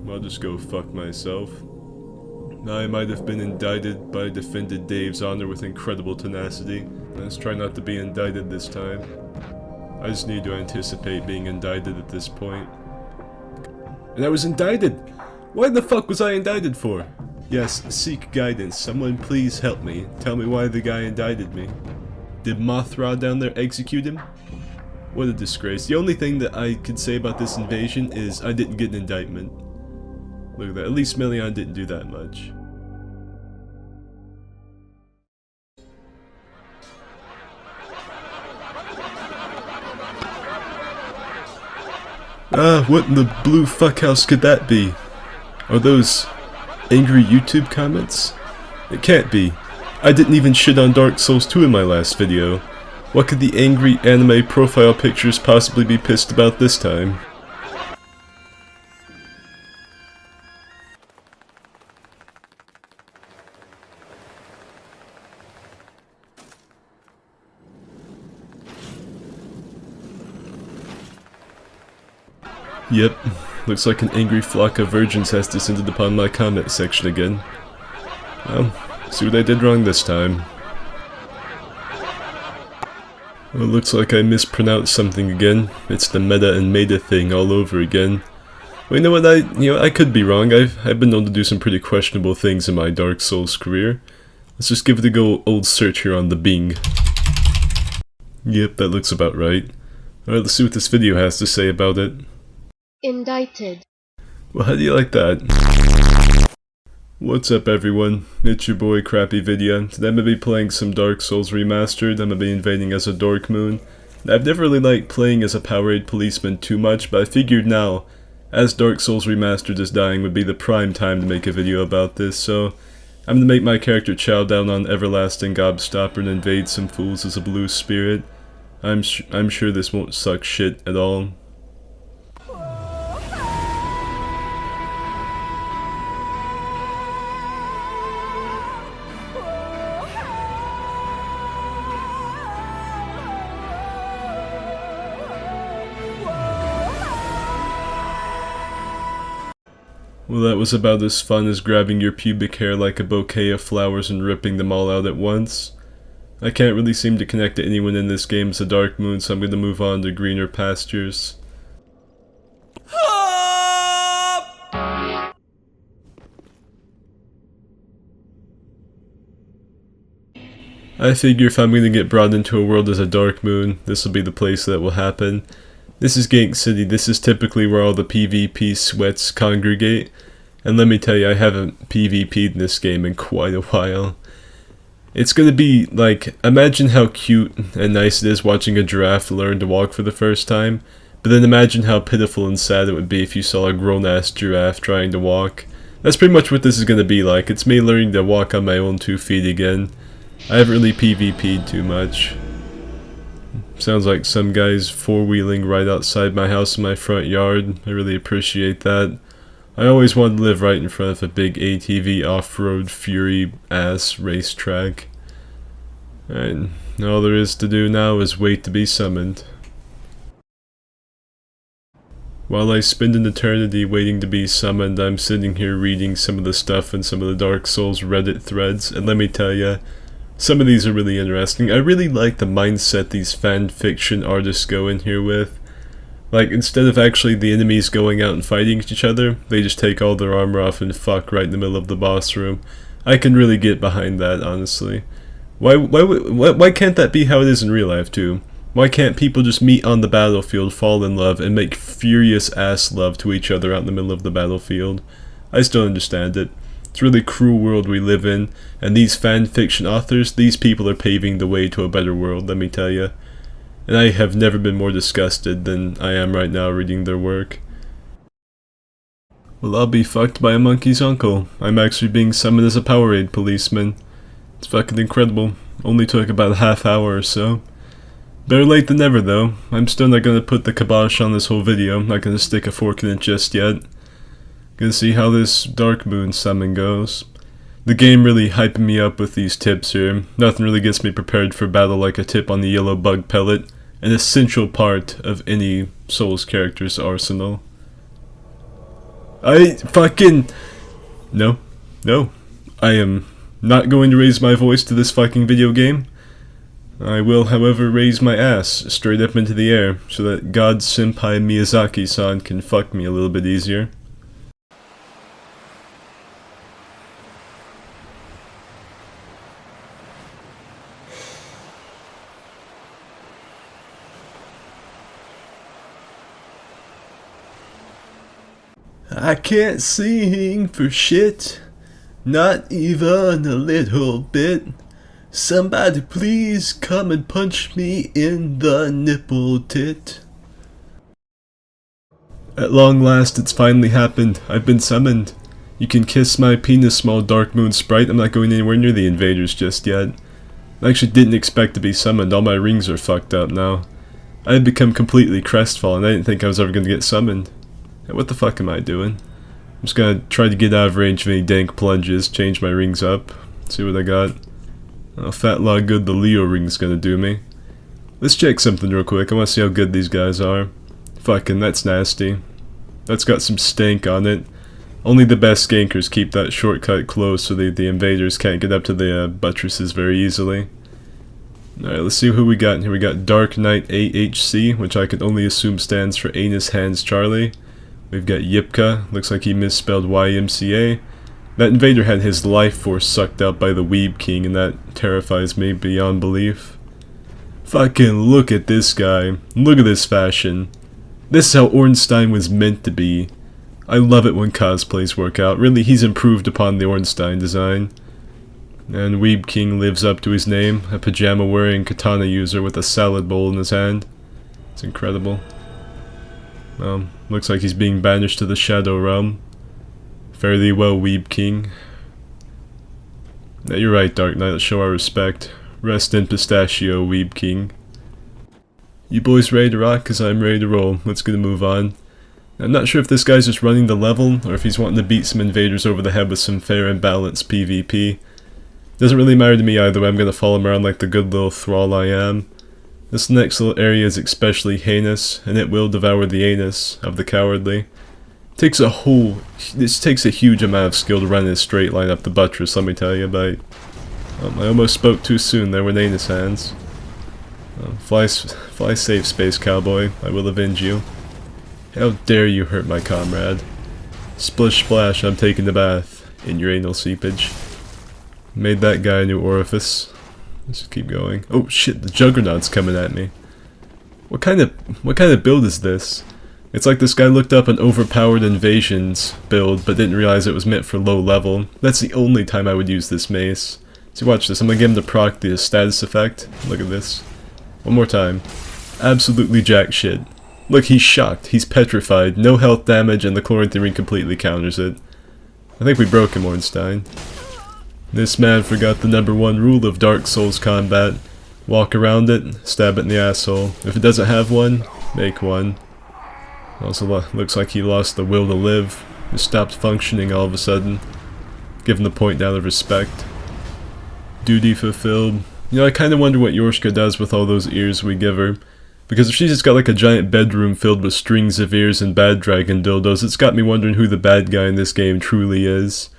I'll just go fuck myself. I might have been indicted, but I defended Dave's honor with incredible tenacity. Let's try not to be indicted this time. I just need to anticipate being indicted at this point. And I was indicted! Why the fuck was I indicted for? Yes, seek guidance. Someone please help me. Tell me why the guy indicted me. Did Mothra down there execute him? What a disgrace. The only thing that I could say about this invasion is I didn't get an indictment. Look at that. At least Melion didn't do that much. What in the blue fuckhouse could that be? Are those angry YouTube comments? It can't be. I didn't even shit on Dark Souls 2 in my last video. What could the angry anime profile pictures possibly be pissed about this time? Yep, looks like an angry flock of virgins has descended upon my comment section again. Well, see what I did wrong this time. Well, it looks like I mispronounced something again. It's the meta and meta thing all over again. Well, you know what, I could be wrong. I've been known to do some pretty questionable things in my Dark Souls career. Let's just give it a go old search here on the Bing. Yep, that looks about right. Alright, let's see what this video has to say about it. Indicted. Well, how do you like that? What's up everyone, it's your boy Crappy Vidya. Today I'm going to be playing some Dark Souls Remastered. I'm going to be invading as a Darkmoon. I've never really liked playing as a Powerade policeman too much, but I figured now, as Dark Souls Remastered is dying, would be the prime time to make a video about this, so I'm going to make my character chow down on Everlasting Gobstopper and invade some fools as a blue spirit. I'm sure this won't suck shit at all. Well, that was about as fun as grabbing your pubic hair like a bouquet of flowers and ripping them all out at once. I can't really seem to connect to anyone in this game as a Darkmoon, so I'm going to move on to greener pastures. I figure if I'm going to get brought into a world as a Darkmoon, this will be the place that will happen. This is Gank City. This is typically where all the PvP sweats congregate. And let me tell you, I haven't PvP'd in this game in quite a while. It's gonna be like, imagine how cute and nice it is watching a giraffe learn to walk for the first time. But then imagine how pitiful and sad it would be if you saw a grown-ass giraffe trying to walk. That's pretty much what this is gonna be like. It's me learning to walk on my own 2 feet again. I haven't really PvP'd too much. Sounds like some guy's four-wheeling right outside my house in my front yard. I really appreciate that. I always wanted to live right in front of a big ATV off-road fury-ass racetrack. And all there is to do now is wait to be summoned. While I spend an eternity waiting to be summoned, I'm sitting here reading some of the stuff in some of the Dark Souls Reddit threads, and let me tell ya, some of these are really interesting. I really like the mindset these fanfiction artists go in here with. Like, instead of actually the enemies going out and fighting each other, they just take all their armor off and fuck right in the middle of the boss room. I can really get behind that, honestly. Why can't that be how it is in real life, too? Why can't people just meet on the battlefield, fall in love, and make furious ass love to each other out in the middle of the battlefield? I still don't understand it. It's a really cruel world we live in, and these fanfiction authors, these people are paving the way to a better world, let me tell you. And I have never been more disgusted than I am right now reading their work. Well, I'll be fucked by a monkey's uncle. I'm actually being summoned as a Powerade policeman. It's fucking incredible. Only took about a half hour or so. Better late than never though. I'm still not gonna put the kibosh on this whole video. I'm not gonna stick a fork in it just yet. Gonna see how this Darkmoon summon goes. The game really hyping me up with these tips here. Nothing really gets me prepared for battle like a tip on the yellow bug pellet, an essential part of any Souls character's arsenal. No. No. I am not going to raise my voice to this fucking video game. I will, however, raise my ass straight up into the air so that 𝙻𝚒𝚗𝚔𝚜 can fuck me a little bit easier. I can't sing for shit, not even a little bit. Somebody please come and punch me in the nipple tit. At long last, it's finally happened. I've been summoned. You can kiss my penis, small Darkmoon sprite. I'm not going anywhere near the invaders just yet. I actually didn't expect to be summoned. All my rings are fucked up now. I had become completely crestfallen. I didn't think I was ever going to get summoned. What the fuck am I doing? I'm just gonna try to get out of range of any dank plunges, change my rings up, see what I got. Oh, fat lot good the Leo ring's gonna do me. Let's check something real quick. I wanna see how good these guys are. Fucking, that's nasty. That's got some stank on it. Only the best gankers keep that shortcut closed so the invaders can't get up to the buttresses very easily. Alright, let's see who we got in here. We got Dark Knight AHC, which I can only assume stands for Anus Hands Charlie. We've got 𝙻𝚒𝚗𝚔𝚜, looks like he misspelled YMCA. That invader had his life force sucked out by the Weeb King, and that terrifies me beyond belief. Fucking look at this guy. Look at this fashion. This is how Ornstein was meant to be. I love it when cosplays work out. Really, he's improved upon the Ornstein design. And Weeb King lives up to his name, a pajama-wearing katana user with a salad bowl in his hand. It's incredible. Looks like he's being banished to the Shadow Realm. Fare thee well, Weeb King. Yeah, you're right, Dark Knight, let's show our respect. Rest in pistachio, Weeb King. You boys ready to rock? Cause I'm ready to roll. Let's get a move on. I'm not sure if this guy's just running the level, or if he's wanting to beat some invaders over the head with some fair and balanced PvP. Doesn't really matter to me either way, I'm gonna follow him around like the good little thrall I am. This next little area is especially heinous, and it will devour the anus of the cowardly. This takes a huge amount of skill to run in a straight line up the buttress, let me tell you, but I almost spoke too soon there with anus hands. Fly safe, space cowboy, I will avenge you. How dare you hurt my comrade. Splish splash, I'm taking the bath in your anal seepage. Made that guy a new orifice. Let's just keep going. Oh shit, the Juggernaut's coming at me. What kind of build is this? It's like this guy looked up an overpowered invasions build, but didn't realize it was meant for low level. That's the only time I would use this mace. So watch this, I'm gonna get him to proc the status effect. Look at this. One more time. Absolutely jack shit. Look, he's shocked, he's petrified, no health damage, and the Chloranthy ring completely counters it. I think we broke him, Ornstein. This man forgot the #1 rule of Dark Souls combat. Walk around it, stab it in the asshole. If it doesn't have one, make one. Also looks like he lost the will to live. Just stopped functioning all of a sudden. Give him the point down of respect. Duty fulfilled. You know, I kinda wonder what Yorshka does with all those ears we give her. Because if she's just got like a giant bedroom filled with strings of ears and bad dragon dildos, it's got me wondering who the bad guy in this game truly is.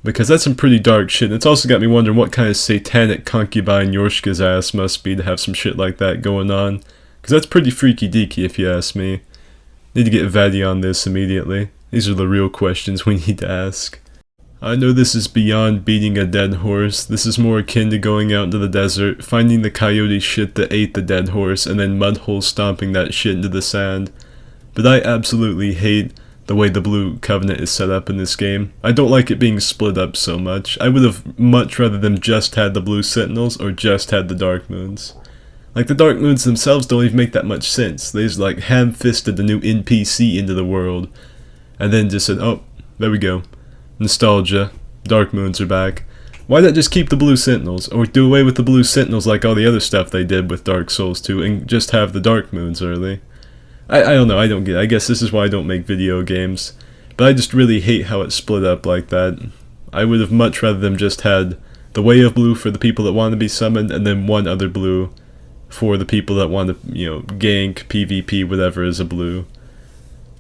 Because that's some pretty dark shit, and it's also got me wondering what kind of satanic concubine Yorshka's ass must be to have some shit like that going on. Because that's pretty freaky deaky if you ask me. Need to get Vaddy on this immediately. These are the real questions we need to ask. I know this is beyond beating a dead horse. This is more akin to going out into the desert, finding the coyote shit that ate the dead horse, and then mudhole stomping that shit into the sand. But I absolutely hate the way the Blue Covenant is set up in this game. I don't like it being split up so much. I would have much rather them just had the Blue Sentinels or just had the Darkmoons. Like, the Darkmoons themselves don't even make that much sense. They just like ham-fisted the new NPC into the world. And then just said, oh, there we go. Nostalgia. Darkmoons are back. Why not just keep the Blue Sentinels? Or do away with the Blue Sentinels like all the other stuff they did with Dark Souls 2 and just have the Darkmoons early? I don't know, I don't get it. I guess this is why I don't make video games. But I just really hate how it's split up like that. I would have much rather them just had the Way of Blue for the people that want to be summoned, and then one other blue for the people that want to, you know, gank, PvP, whatever is a blue.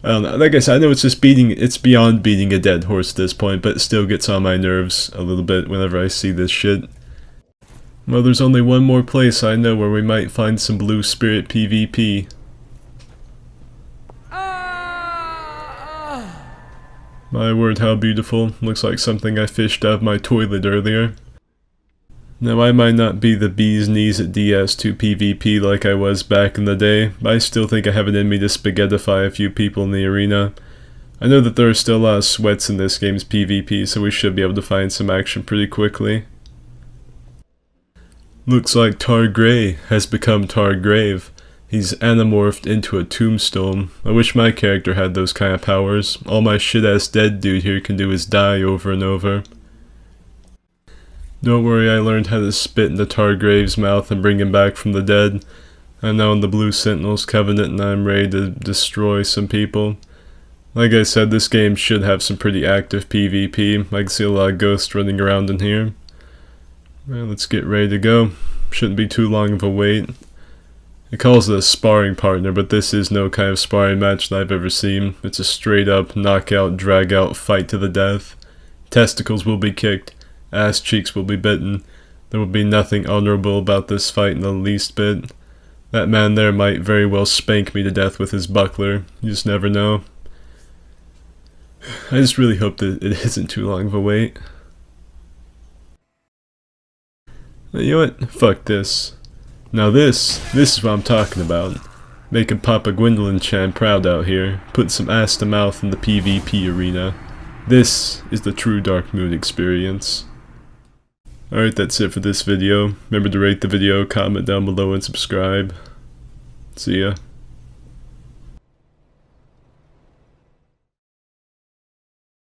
I don't know, like I said, I know it's beyond beating a dead horse at this point, but it still gets on my nerves a little bit whenever I see this shit. Well, there's only one more place I know where we might find some blue spirit PvP. My word, how beautiful. Looks like something I fished out of my toilet earlier. Now, I might not be the bee's knees at DS2 PvP like I was back in the day, but I still think I have it in me to spaghettify a few people in the arena. I know that there are still a lot of sweats in this game's PvP, so we should be able to find some action pretty quickly. Looks like 𝚒𝚗𝚔𝚜 has become 𝚒𝚗𝚔. He's anamorphed into a tombstone. I wish my character had those kind of powers. All my shit-ass dead dude here can do is die over and over. Don't worry, I learned how to spit into 𝚒𝚗𝚔𝚜's mouth and bring him back from the dead. I'm now in the Blue Sentinels Covenant and I'm ready to destroy some people. Like I said, this game should have some pretty active PvP. I can see a lot of ghosts running around in here. Well, let's get ready to go. Shouldn't be too long of a wait. It calls it a sparring partner, but this is no kind of sparring match that I've ever seen. It's a straight up, knockout, drag out fight to the death. Testicles will be kicked, ass cheeks will be bitten. There will be nothing honorable about this fight in the least bit. That man there might very well spank me to death with his buckler. You just never know. I just really hope that it isn't too long of a wait. You know what? Fuck this. Now this is what I'm talking about. Making Papa Gwendolyn Chan proud out here. Putting some ass to mouth in the PvP arena. This is the true Darkmoon Experience. Alright, that's it for this video. Remember to rate the video, comment down below, and subscribe. See ya.